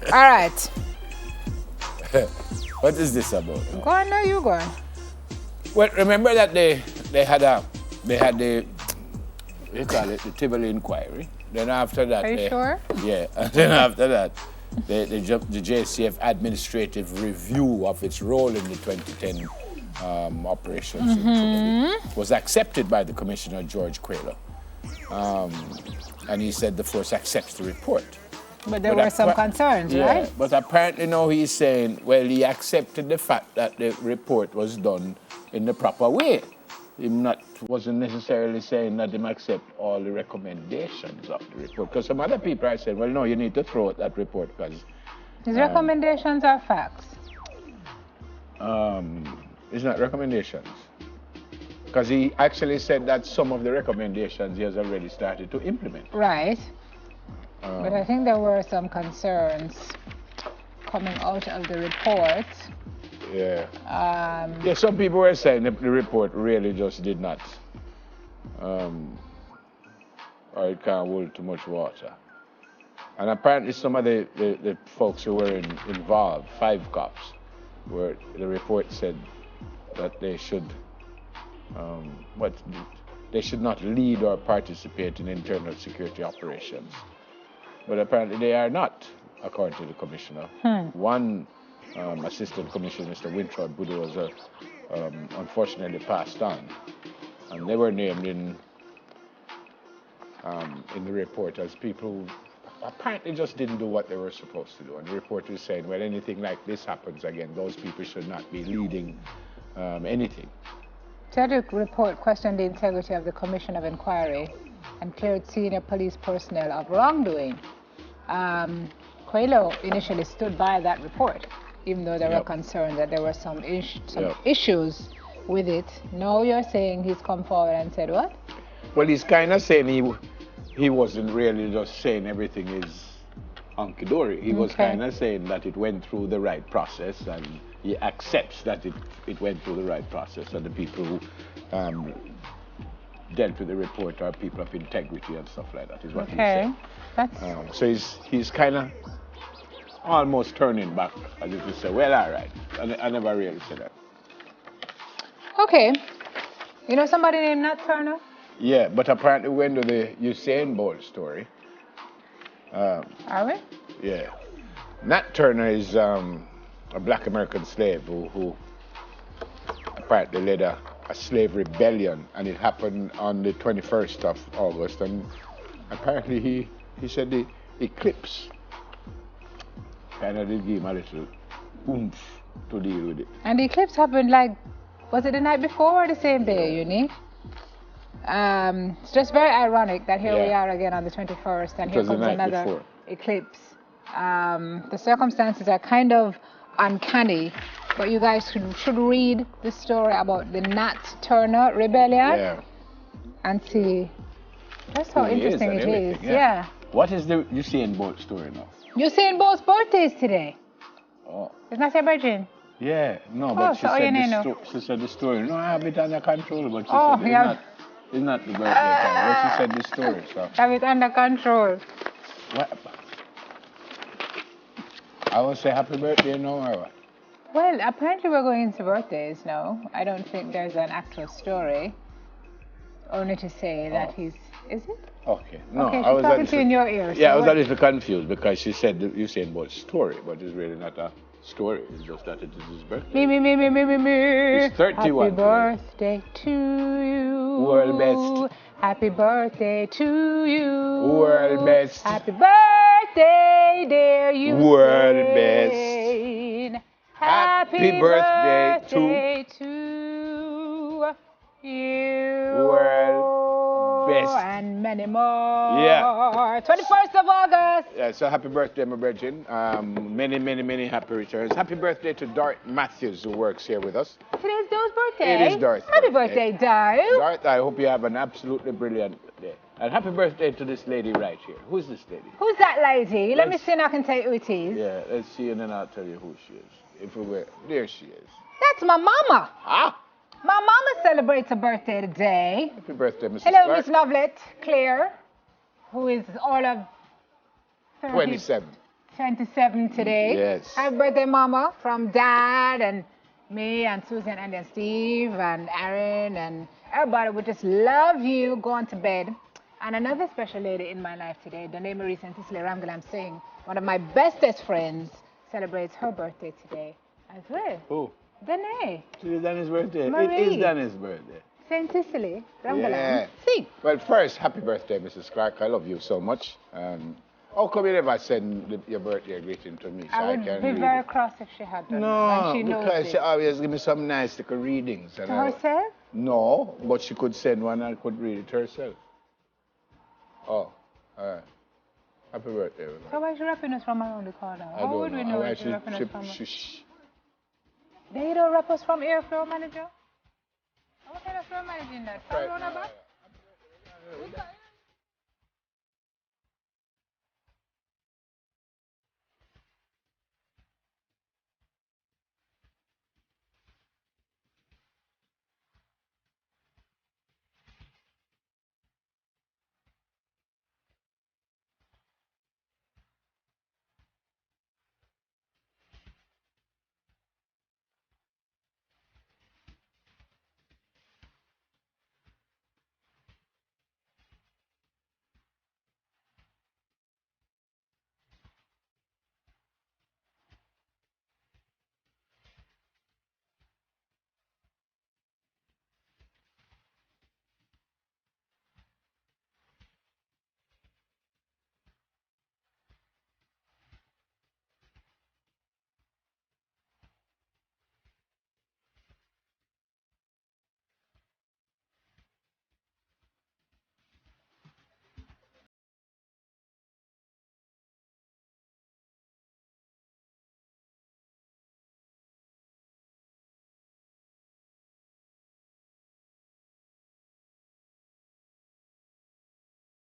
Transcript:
All right. What is this about? Go on now, you go on. Well, remember that they had the what you call it, the Tivoli inquiry. Then after that, Are you sure? Yeah, and then after that, the JCF administrative review of its role in the 2010 operations in Tivoli was accepted by the Commissioner George Quayler, and he said the force accepts the report. But there were some concerns, right? But apparently now he's saying, well, he accepted the fact that the report was done in the proper way. He wasn't necessarily saying that he accept all the recommendations of the report. Because some other people are saying, well, no, you need to throw out that report because... His recommendations are facts. It's not recommendations. Because he actually said that some of the recommendations he has already started to implement. Right. But I think there were some concerns coming out of the report. Yeah. Some people were saying the report really just did not, or it can't hold too much water. And apparently some of the folks who were involved, 5 cops, where the report said that they should, they should not lead or participate in internal security operations. But apparently they are not, according to the commissioner. One Assistant Commissioner, Mr. Winthrop Budoza, unfortunately passed on, and they were named in the report as people who apparently just didn't do what they were supposed to do. And the report is saying, well, anything like this happens again, those people should not be leading anything. The report questioned the integrity of the Commission of Inquiry and cleared senior police personnel of wrongdoing. Quaylo initially stood by that report, even though there were concerns that there were some issues with it. Now you're saying he's come forward and said what? Well, he's kind of saying he wasn't really just saying everything is hunky-dory. He was kind of saying that it went through the right process, and he accepts that it went through the right process, and the people who dealt with the report are people of integrity and stuff like that, is what he's saying. So he's kind of almost turning back, as if to say, well, all right. I never really said that. Okay. You know somebody named Nat Turner? Yeah, but apparently we went to the Usain Bolt story. Are we? Yeah. Nat Turner is a black American slave who apparently led a slave rebellion, and it happened on the 21st of August, and apparently he said the Eclipse kind of did give him a little oomph to deal with it. And the eclipse happened was it the night before or the same day, Uni? It's just very ironic that here we are again on the 21st, and here comes another eclipse. The circumstances are kind of uncanny, but you guys should read the story about the Nat Turner rebellion and see just how interesting it is. Yeah. What is the Usain Bolt story now? Usain Bolt's birthday is today. Oh. Isn't that your virgin? Yeah, no, but she said the story. No, I have it under control, but she said it's not the birthday time. But she said the story, so. Have it under control. What? I will say happy birthday now, or what? Well, apparently we're going into birthdays now. I don't think there's an actual story. Only to say that is it? Okay. No, okay, I was talking to you in your ears. Yeah, I was a little confused because she said you said about story, but it's really not a story. It's just that it is his birthday. Me. He's 31. Happy birthday to you. World best. Happy birthday to you. World best. Happy birthday, dear you. World best. Happy birthday to you. World best. And many more. Yeah. 21st of August. Yeah, so happy birthday, my virgin. Many happy returns. Happy birthday to Dart Matthews, who works here with us. Today's Do's birthday. It is Dart's Happy birthday, Dart. Dart, I hope you have an absolutely brilliant day. And happy birthday to this lady right here. Who's this lady? Who's that lady? Let me see and I can tell you who it is. Yeah, let's see and then I'll tell you who she is. There she is. That's my mama. Ah! My mama celebrates her birthday today. Happy birthday, Mrs. Hello, Clark. Miss Lovelet, Claire, who is all of 27. 27 today. Yes. Happy birthday, Mama, from Dad and me and Susan and then Steve and Aaron and everybody. We just love you. Go on to bed. And another special lady in my life today, Danae Marie Santisle Ramgalam Singh, one of my bestest friends, celebrates her birthday today as well. Who? Danae. Today is Danae's birthday. Marie. It is Danae's birthday. Saint Cicely Ramgalam. Yeah. Well, first, happy birthday, Mrs. Clark. I love you so much. How come you never send your birthday greeting to me? So I would be very cross if she had done that. And she knows because it. she always give me some nice little readings. To herself? No, but she could send one and I could read it herself. Oh, all right. Happy birthday, everybody. So why is she rapping us from around the corner? How would we know she's rapping us from? They don't rap us from airflow, manager? What kind of flow managing that?